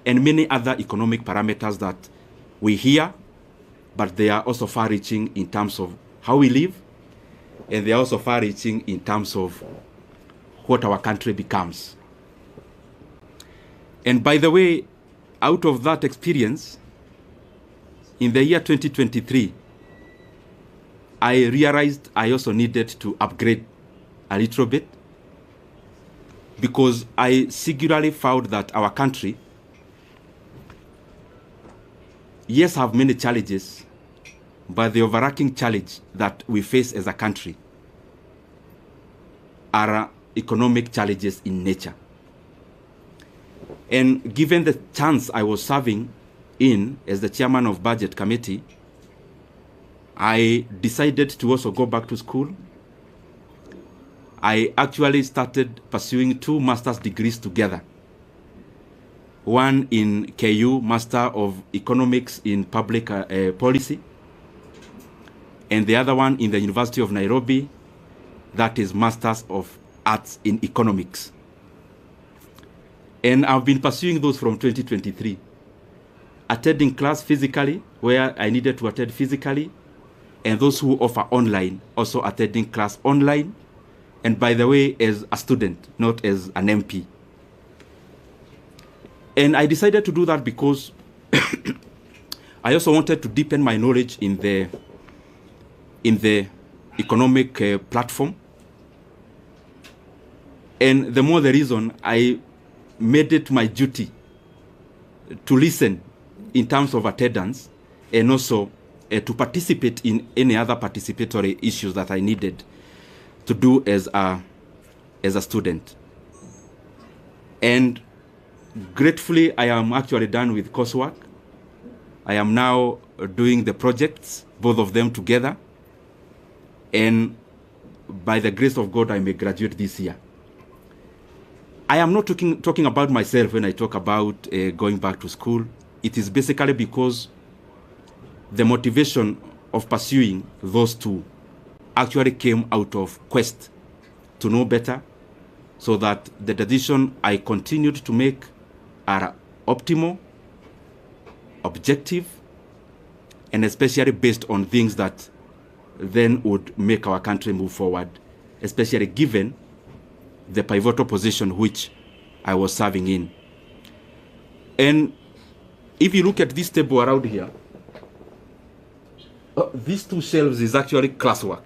and many other economic parameters that we hear, but they are also far-reaching in terms of how we live, and they are also far-reaching in terms of what our country becomes. And by the way, out of that experience, in the year 2023, I realized I also needed to upgrade a little bit, because I singularly found that our country, yes, have many challenges, but the overarching challenge that we face as a country are economic challenges in nature. And given the chance I was serving in as the chairman of Budget Committee, I decided to also go back to school. I actually started pursuing 2 master's degrees together. One in KU, Master of Economics in Public Policy, and the other one in the University of Nairobi, that is Masters of Arts in Economics. And I've been pursuing those from 2023. Attending class physically, where I needed to attend physically, and those who offer online, also attending class online, and by the way, as a student, not as an MP. And I decided to do that because I also wanted to deepen my knowledge in the economic platform. And the more the reason, I made it my duty to listen in terms of attendance, and also to participate in any other participatory issues that I needed to do as a student. And gratefully, I am actually done with coursework. I am now doing the projects, both of them together. And by the grace of God, I may graduate this year. I am not talking about myself when I talk about going back to school. It is basically because the motivation of pursuing those 2 actually came out of quest to know better, so that the decision I continued to make are optimal, objective, and especially based on things that then would make our country move forward, especially given the pivotal position which I was serving in. And if you look at this table around here, these 2 shelves is actually classwork.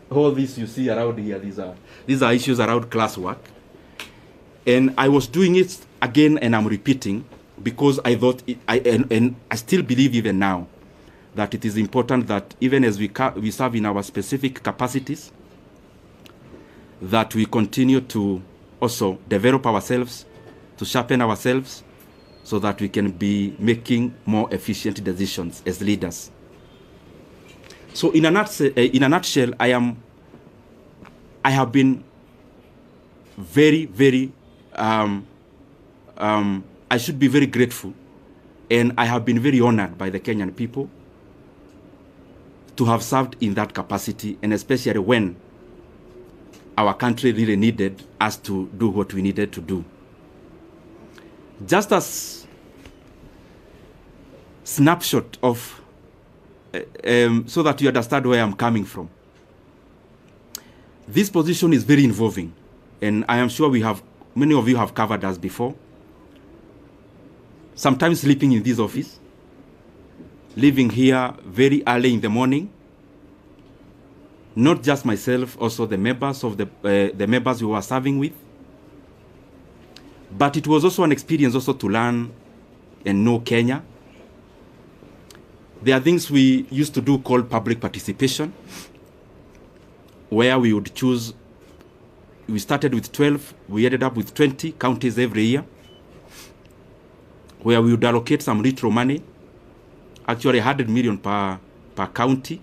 All this you see around here, these are issues around classwork. And I was doing it again, and I'm repeating, because I thought, and I still believe even now, that it is important that even as we serve in our specific capacities, that we continue to also develop ourselves, to sharpen ourselves, so that we can be making more efficient decisions as leaders. So in a nutshell, I have been very, very, I should be very grateful, and I have been very honored by the Kenyan people to have served in that capacity, and especially when our country really needed us to do what we needed to do. Just as snapshot of, so that you understand where I'm coming from. This position is very involving, and I am sure many of you have covered us before. Sometimes sleeping in this office, leaving here very early in the morning. Not just myself, also the members of the members we were serving with. But it was also an experience also to learn and know Kenya. There are things we used to do called public participation, where we would choose, we started with 12, we ended up with 20 counties every year, where we would allocate some retro money, actually 100 million per county,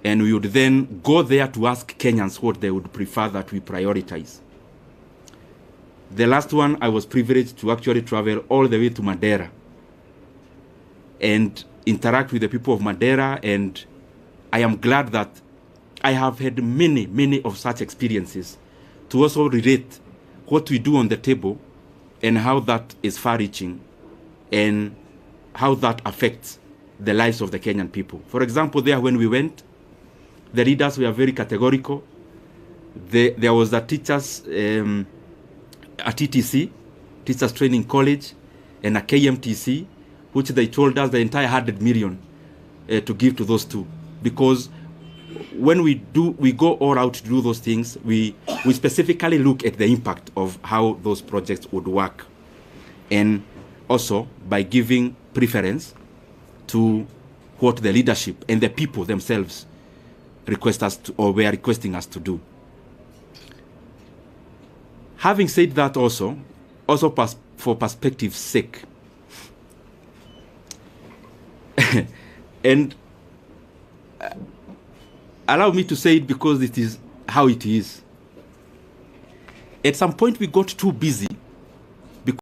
and we would then go there to ask Kenyans what they would prefer that we prioritize. The last one, I was privileged to actually travel all the way to Madeira and interact with the people of Madeira, and I am glad that I have had many of such experiences to also relate what we do on the table and how that is far-reaching and how that affects the lives of the Kenyan people. For example, there when we went, the leaders were very categorical. There was the teachers, a TTC, Teachers Training College, and a KMTC, which they told us the entire 100 million to give to those two. Because when we go all out to do those things, we specifically look at the impact of how those projects would work. And also by giving preference to what the leadership and the people themselves request us to, or were requesting us to do. Having said that, also for perspective's sake, and allow me to say it because it is how it is. At some point we got too busy